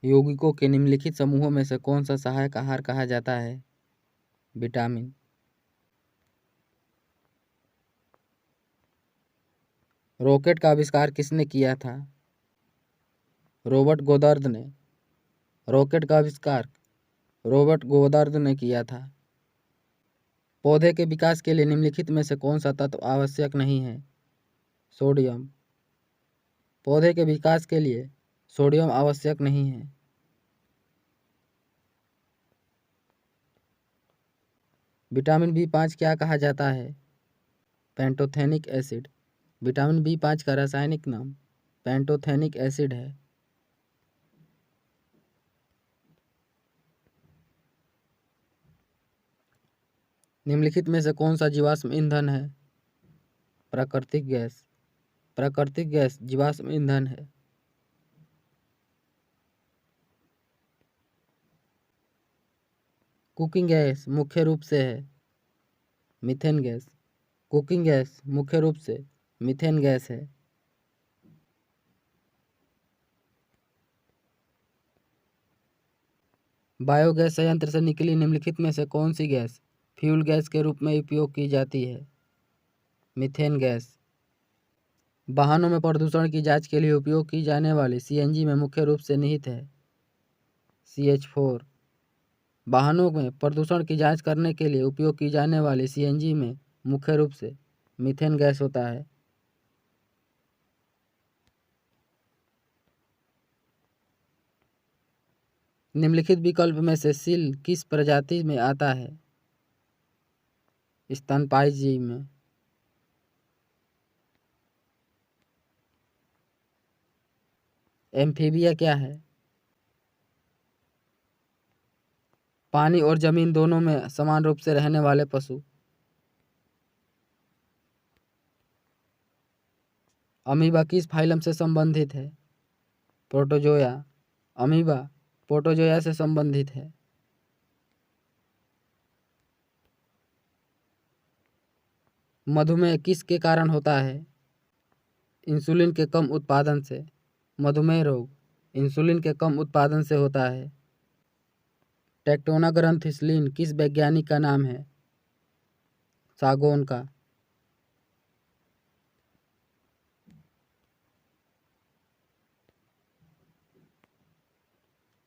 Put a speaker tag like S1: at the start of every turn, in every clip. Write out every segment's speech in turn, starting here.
S1: यौगिकों के निम्नलिखित समूहों में से कौन सा सहायक आहार कहा जाता है? विटामिन। रॉकेट का आविष्कार किसने किया था? रॉबर्ट गोदर्द ने। रॉकेट का आविष्कार रॉबर्ट गोदर्द ने किया था। पौधे के विकास के लिए निम्नलिखित में से कौन सा तत्व आवश्यक नहीं है? सोडियम। पौधे के विकास के लिए सोडियम आवश्यक नहीं है। विटामिन बी5 क्या कहा जाता है? Pantothenic acid. विटामिन बी5 का रासायनिक नाम पैंटोथेनिक एसिड है। निम्नलिखित में से कौन सा जीवाश्म ईंधन है? प्राकृतिक गैस। प्राकृतिक गैस जीवाश्म ईंधन है। कुकिंग गैस मुख्य रूप से है मीथेन गैस। कुकिंग गैस मुख्य रूप से मीथेन गैस है। बायोगैस संयंत्र से निकली निम्नलिखित में से कौन सी गैस फ्यूल गैस के रूप में उपयोग की जाती है? Methane gas. वाहनों में प्रदूषण की जांच के लिए उपयोग की जाने वाली सीएनजी में मुख्य रूप से निहित है CH4। वाहनों में प्रदूषण की जांच करने के लिए उपयोग की जाने वाली सीएनजी में मुख्य रूप से मीथेन गैस होता है। निम्नलिखित विकल्प में से सील किस प्रजाति में आता है? स्तनपायी जीव में। एम्फीबिया क्या है? पानी और जमीन दोनों में समान रूप से रहने वाले पशु। अमीबा किस फाइलम से संबंधित है? प्रोटोजोया। अमीबा प्रोटोजोया से संबंधित है। मधुमेह किस के कारण होता है? इंसुलिन के कम उत्पादन से। मधुमेह रोग इंसुलिन के कम उत्पादन से होता है। टेक्टोना ग्रंथिसलीन किस वैज्ञानिक का नाम है? सागौन का।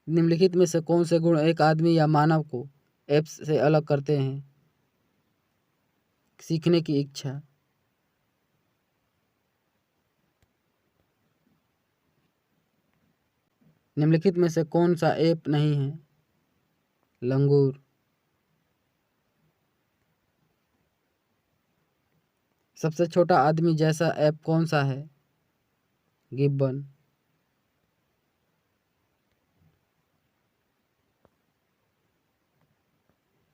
S1: निम्नलिखित में से कौन से गुण एक आदमी या मानव को एप्स से अलग करते हैं? सीखने की इच्छा। निम्नलिखित में से कौन सा एप नहीं है? लंगूर। सबसे छोटा आदमी जैसा ऐप कौन सा है? गिब्बन।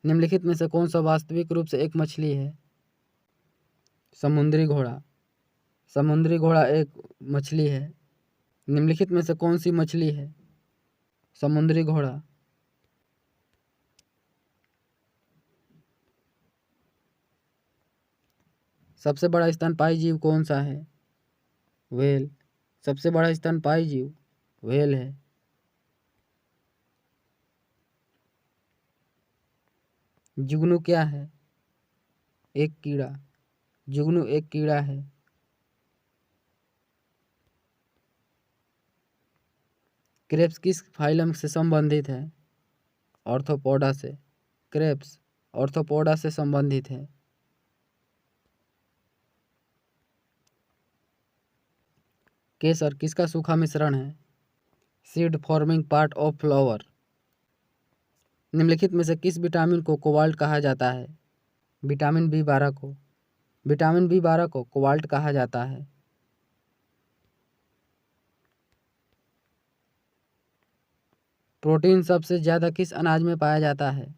S1: निम्नलिखित में से कौन सा वास्तविक रूप से एक मछली है? समुद्री घोड़ा। समुद्री घोड़ा एक मछली है। निम्नलिखित में से कौन सी मछली है? समुद्री घोड़ा। सबसे बड़ा स्तनपायी जीव कौन सा है? व्हेल। सबसे बड़ा स्तनपायी जीव व्हेल है। जुगनू क्या है? एक कीड़ा। जुगनू एक कीड़ा है। क्रेप्स किस फाइलम से संबंधित है? ऑर्थोपोडा से। क्रेप्स ऑर्थोपोडा से संबंधित है। केसर किसका सूखा मिश्रण है? Seed forming part of flower. निम्नलिखित में से किस विटामिन को कोबाल्ट कहा जाता है? विटामिन बी12 को कोबाल्ट कहा जाता है। प्रोटीन सबसे ज्यादा किस अनाज में पाया जाता है?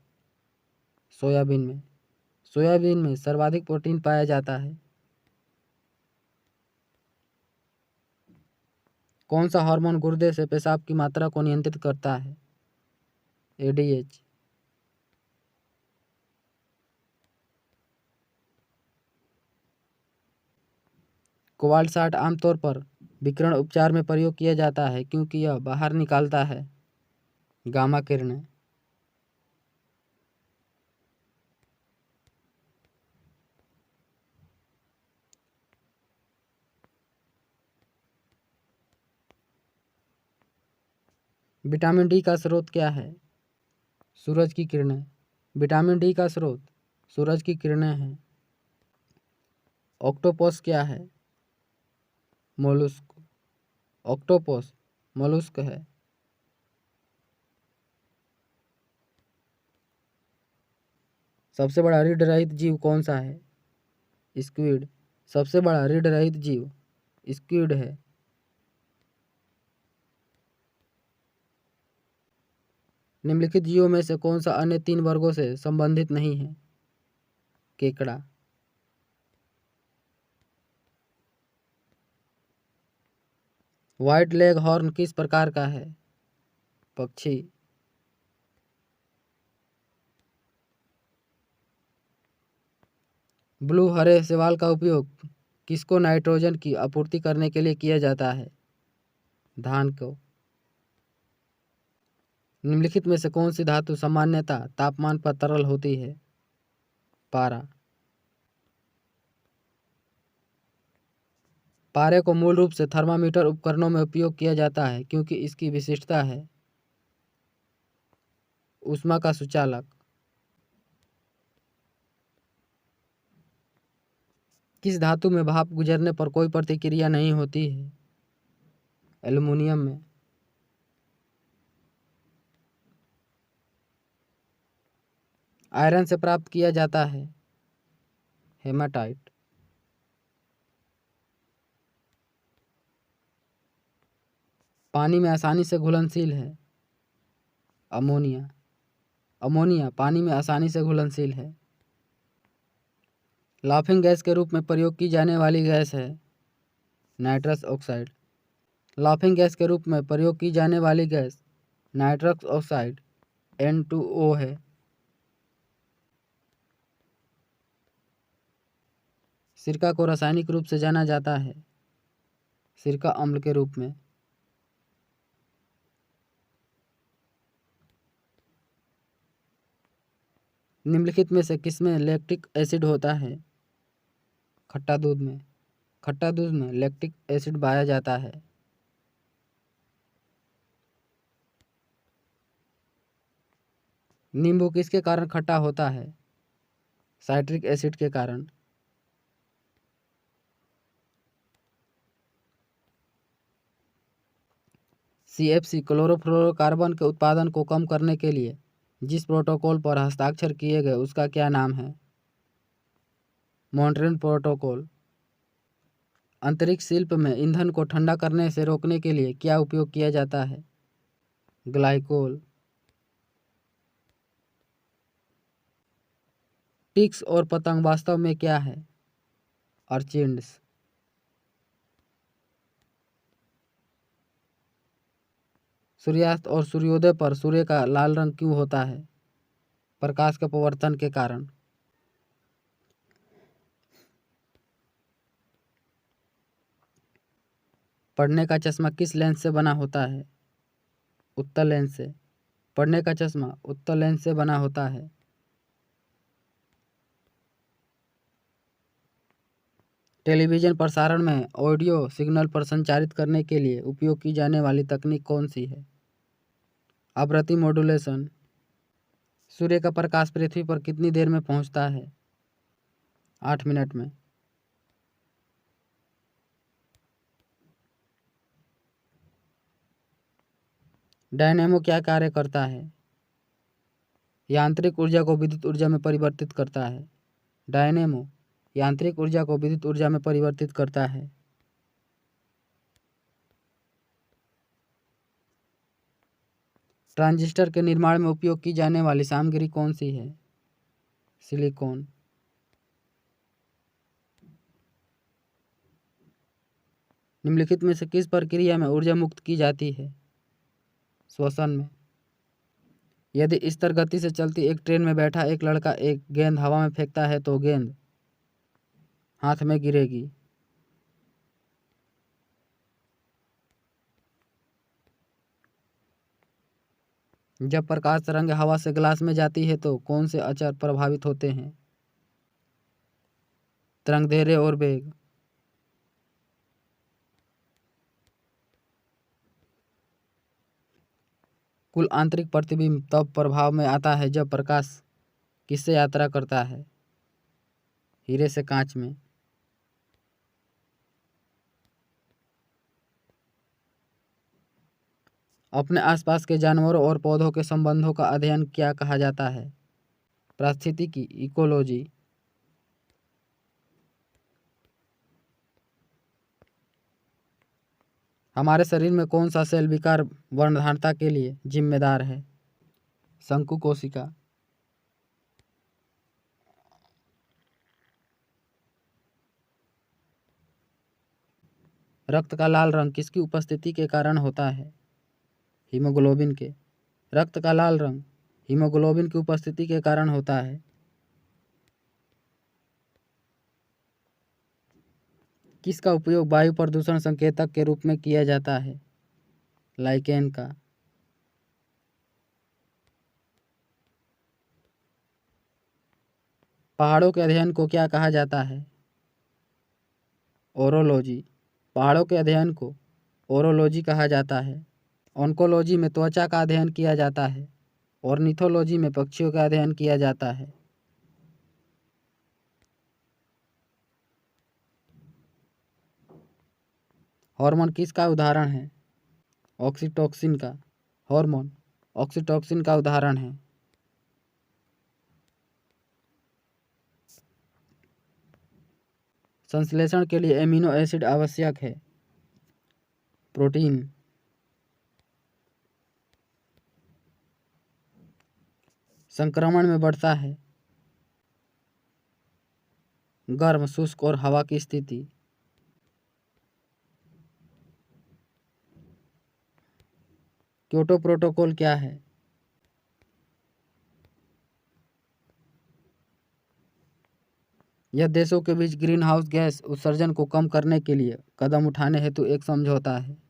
S1: सोयाबीन में। सोयाबीन में सर्वाधिक प्रोटीन पाया जाता है। कौन सा हार्मोन गुर्दे से पेशाब की मात्रा को नियंत्रित करता है? ADH। कोबाल्ट 60 आमतौर पर विकिरण उपचार में प्रयोग किया जाता है क्योंकि यह बाहर निकालता है गामा किरणें। विटामिन डी का स्रोत क्या है? सूरज की किरणें। विटामिन डी का स्रोत सूरज की किरणें हैं। ऑक्टोपस क्या है? मोलुस्क। ऑक्टोपस मोलुस्क है। सबसे बड़ा रीढ़ रहित जीव कौन सा है? स्क्विड। सबसे बड़ा रीढ़ रहित जीव स्क्विड है। निम्नलिखित जीवों में से कौन सा अन्य 3 वर्गों से संबंधित नहीं है? केकड़ा। व्हाइट लेग हॉर्न किस प्रकार का है? पक्षी। ब्लू हरे शैवाल का उपयोग किसको नाइट्रोजन की आपूर्ति करने के लिए किया जाता है? धान को। निम्नलिखित में से कौन सी धातु सामान्यतः तापमान पर तरल होती है? पारा। पारे को मूल रूप से थर्मामीटर उपकरणों में उपयोग किया जाता है क्योंकि इसकी विशिष्टता है ऊष्मा का सुचालक। किस धातु में भाप गुजरने पर कोई प्रतिक्रिया नहीं होती है? एल्युमिनियम में। आयरन से प्राप्त किया जाता है हेमाटाइट। पानी में आसानी से घुलनशील है अमोनिया। अमोनिया पानी में आसानी से घुलनशील है। लाफिंग गैस के रूप में प्रयोग की जाने वाली गैस है नाइट्रस ऑक्साइड। लाफिंग गैस के रूप में प्रयोग की जाने वाली गैस नाइट्रस ऑक्साइड N2O है। सिरका को रासायनिक रूप से जाना जाता है सिरका अम्ल के रूप में। निम्नलिखित में से किसमें लैक्टिक एसिड होता है? खट्टा दूध में। खट्टा दूध में लैक्टिक एसिड पाया जाता है। नींबू किसके कारण खट्टा होता है? साइट्रिक एसिड के कारण। CFC क्लोरोफ्लोरोकार्बन के उत्पादन को कम करने के लिए जिस प्रोटोकॉल पर हस्ताक्षर किए गए उसका क्या नाम है? Montreal protocol. अंतरिक्ष शिल्प में ईंधन को ठंडा करने से रोकने के लिए क्या उपयोग किया जाता है? ग्लाइकोल। टिक्स और पतंग वास्तव में क्या है? अर्चिड्स। सूर्यास्त और सूर्योदय पर सूर्य का लाल रंग क्यों होता है? प्रकाश के पवर्तन के कारण। पढ़ने का चश्मा किस लेंस से बना होता है? उत्तल लेंस से। पढ़ने का चश्मा उत्तल लेंस से बना होता है। टेलीविजन प्रसारण में ऑडियो सिग्नल पर संचारित करने के लिए उपयोग की जाने वाली तकनीक कौन सी है? आवृत्ति मॉड्यूलेशन। सूर्य का प्रकाश पृथ्वी पर कितनी देर में पहुंचता है? 8 मिनट में। डायनेमो क्या कार्य करता है? यांत्रिक ऊर्जा को विद्युत ऊर्जा में परिवर्तित करता है। डायनेमो यांत्रिक ऊर्जा को विद्युत ऊर्जा में परिवर्तित करता है। ट्रांजिस्टर के निर्माण में उपयोग की जाने वाली सामग्री कौन सी है? सिलिकॉन। निम्नलिखित में से किस प्रक्रिया में ऊर्जा मुक्त की जाती है? श्वसन में। यदि स्थिर गति से चलती एक ट्रेन में बैठा एक लड़का एक गेंद हवा में फेंकता है तो गेंद हाथ में गिरेगी। जब प्रकाश तरंग हवा से ग्लास में जाती है तो कौन से अचर प्रभावित होते हैं? तरंग दैर्ध्य और वेग। कुल आंतरिक प्रतिबिंब तब प्रभाव में आता है जब प्रकाश किससे यात्रा करता है? हीरे से कांच में। अपने आसपास के जानवरों और पौधों के संबंधों का अध्ययन क्या कहा जाता है? पारिस्थितिकी, इकोलॉजी। हमारे शरीर में कौन सा सेल विकार वर्णधारता के लिए जिम्मेदार है? शंकु कोशिका। रक्त का लाल रंग किसकी उपस्थिति के कारण होता है? हीमोग्लोबिन के। रक्त का लाल रंग हीमोग्लोबिन की उपस्थिति के कारण होता है। किसका उपयोग वायु प्रदूषण संकेतक के रूप में किया जाता है? लाइकेन का। पहाड़ों के अध्ययन को क्या कहा जाता है? ओरोलॉजी। पहाड़ों के अध्ययन को ओरोलॉजी कहा जाता है। ऑन्कोलॉजी में त्वचा का अध्ययन किया जाता है। ऑर्निथोलॉजी में पक्षियों का अध्ययन किया जाता है। हार्मोन किसका उदाहरण है? ऑक्सीटोसिन का। हार्मोन ऑक्सीटोसिन का उदाहरण है। संश्लेषण के लिए एमिनो एसिड आवश्यक है। प्रोटीन। संक्रमण में बढ़ता है। गर्म, शुष्क और हवा की स्थिति। क्योटो प्रोटोकॉल क्या है? यह देशों के बीच ग्रीन हाउस गैस उत्सर्जन को कम करने के लिए कदम उठाने हेतु एक समझौता है।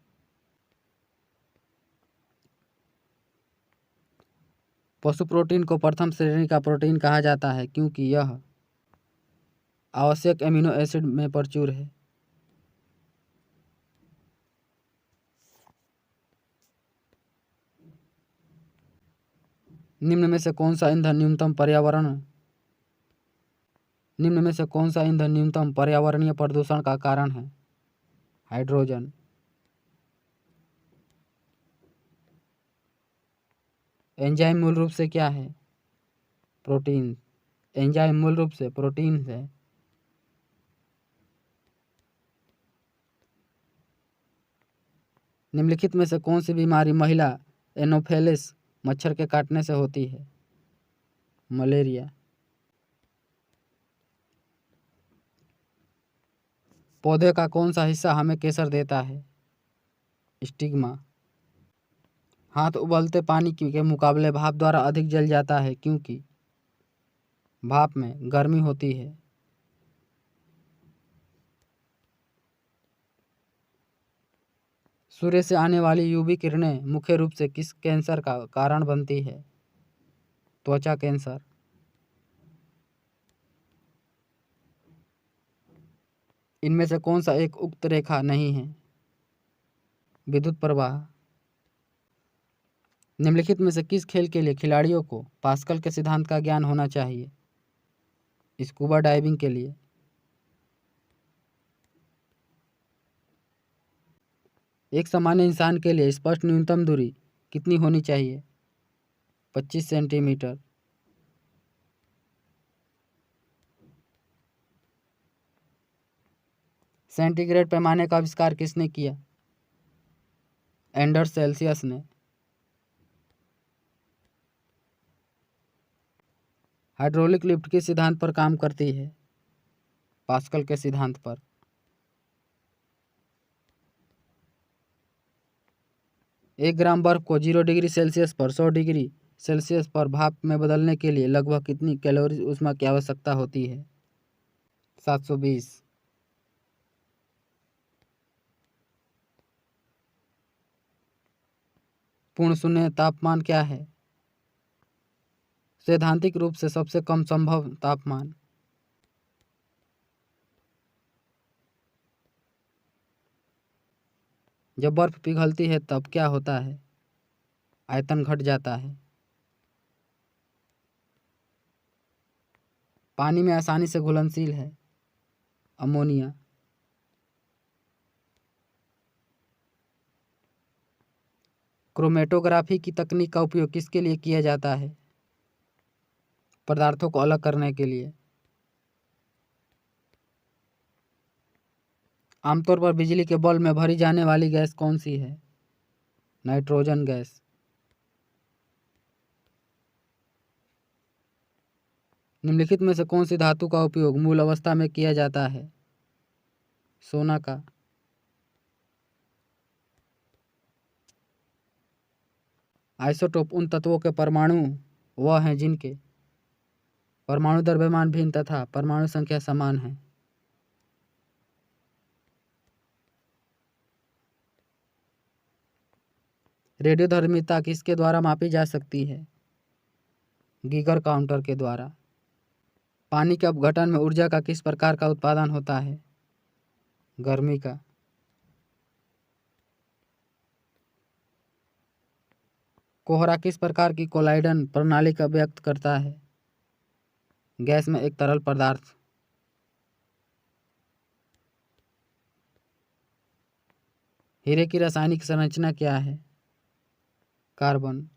S1: पशु प्रोटीन को प्रथम श्रेणी का प्रोटीन कहा जाता है क्योंकि यह आवश्यक एमिनो एसिड में प्रचुर है। निम्न में से कौन सा ईंधन न्यूनतम पर्यावरणीय प्रदूषण का कारण है? हाइड्रोजन। एंजाइम मूल रूप से क्या है? प्रोटीन। एंजाइम मूल रूप से प्रोटीन है। निम्नलिखित में से कौन सी बीमारी महिला एनोफेलिस मच्छर के काटने से होती है? मलेरिया। पौधे का कौन सा हिस्सा हमें केसर देता है? स्टिग्मा। हाथ उबलते पानी के मुकाबले भाप द्वारा अधिक जल जाता है क्योंकि भाप में गर्मी होती है। सूर्य से आने वाली यूवी किरणें मुख्य रूप से किस कैंसर का कारण बनती है? त्वचा कैंसर। इनमें से कौन सा एक उक्त रेखा नहीं है? विद्युत प्रवाह। निम्नलिखित में से किस खेल के लिए खिलाड़ियों को पास्कल के सिद्धांत का ज्ञान होना चाहिए? स्कूबा डाइविंग के लिए। एक सामान्य इंसान के लिए स्पष्ट न्यूनतम दूरी कितनी होनी चाहिए? 25 सेंटीमीटर। सेंटीग्रेड पैमाने का आविष्कार किसने किया? एंडर्स सेल्सियस ने। हाइड्रोलिक लिफ्ट किस सिद्धांत पर काम करती है? पास्कल के सिद्धांत पर। एक ग्राम बर्फ को 0 डिग्री सेल्सियस पर 100 डिग्री सेल्सियस पर भाप में बदलने के लिए लगभग कितनी कैलोरी ऊष्मा की आवश्यकता होती है? 720। पूर्ण शून्य तापमान क्या है? सैद्धांतिक रूप से सबसे कम संभव तापमान। जब बर्फ पिघलती है तब क्या होता है? आयतन घट जाता है। पानी में आसानी से घुलनशील है। अमोनिया। क्रोमेटोग्राफी की तकनीक का उपयोग किसके लिए किया जाता है? पदार्थों को अलग करने के लिए। आमतौर पर बिजली के बल्ब में भरी जाने वाली गैस कौन सी है? Nitrogen gas. निम्नलिखित में से कौन सी धातु का उपयोग मूल अवस्था में किया जाता है? सोना का। आइसोटोप उन तत्वों के परमाणु वह हैं जिनके परमाणु द्रव्यमान भिन्न तथा परमाणु संख्या समान है। रेडियोधर्मिता किसके द्वारा मापी जा सकती है? गीगर काउंटर के द्वारा। पानी के अपघटन में ऊर्जा का किस प्रकार का उत्पादन होता है? गर्मी का। कोहरा किस प्रकार की कोलाइडन प्रणाली का व्यक्त करता है? गैस में एक तरल पदार्थ। हीरे की रासायनिक संरचना क्या है? कार्बन।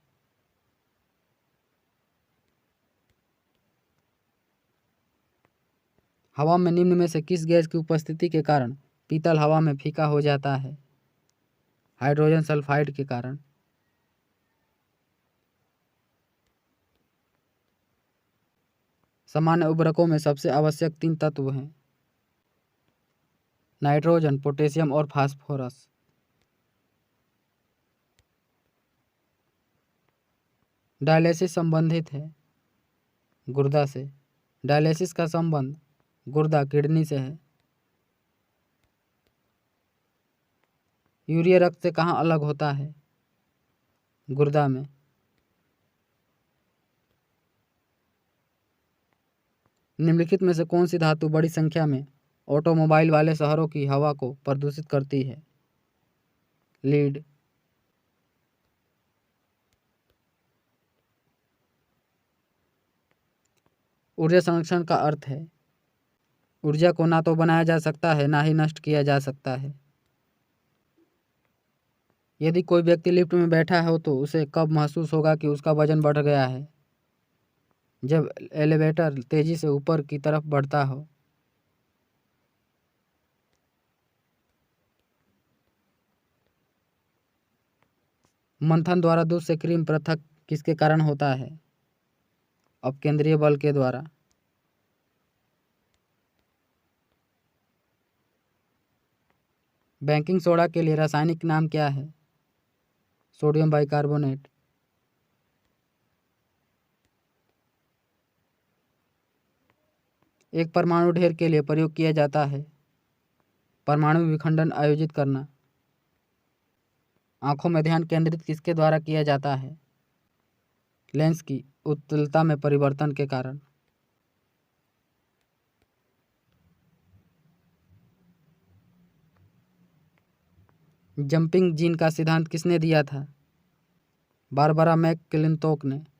S1: हवा में निम्न में से किस गैस की उपस्थिति के कारण पीतल हवा में फीका हो जाता है? हाइड्रोजन सल्फाइड के कारण। सामान्य उर्वरकों में सबसे आवश्यक 3 तत्व हैं। नाइट्रोजन, पोटेशियम और फास्फोरस। डायलिसिस संबंधित है गुर्दा से। डायलिसिस का संबंध गुर्दा किडनी से है। यूरिया रक्त से कहाँ अलग होता है? गुर्दा में। निम्नलिखित में से कौन सी धातु बड़ी संख्या में ऑटोमोबाइल वाले शहरों की हवा को प्रदूषित करती है? लीड। ऊर्जा संरक्षण का अर्थ है ऊर्जा को ना तो बनाया जा सकता है ना ही नष्ट किया जा सकता है। यदि कोई व्यक्ति लिफ्ट में बैठा हो तो उसे कब महसूस होगा कि उसका वजन बढ़ गया है? जब एलिवेटर तेजी से ऊपर की तरफ बढ़ता हो। मंथन द्वारा दूध से क्रीम पृथक किसके कारण होता है? अपकेंद्रीय बल के द्वारा। बेकिंग सोडा के लिए रासायनिक नाम क्या है? Sodium bicarbonate. एक परमाणु ढेर के लिए प्रयोग किया जाता है परमाणु विखंडन आयोजित करना। आंखों में ध्यान केंद्रित किसके द्वारा किया जाता है? लेंस की उत्तलता में परिवर्तन के कारण। जंपिंग जीन का सिद्धांत किसने दिया था? बारबरा मैकक्लिंटोक ने।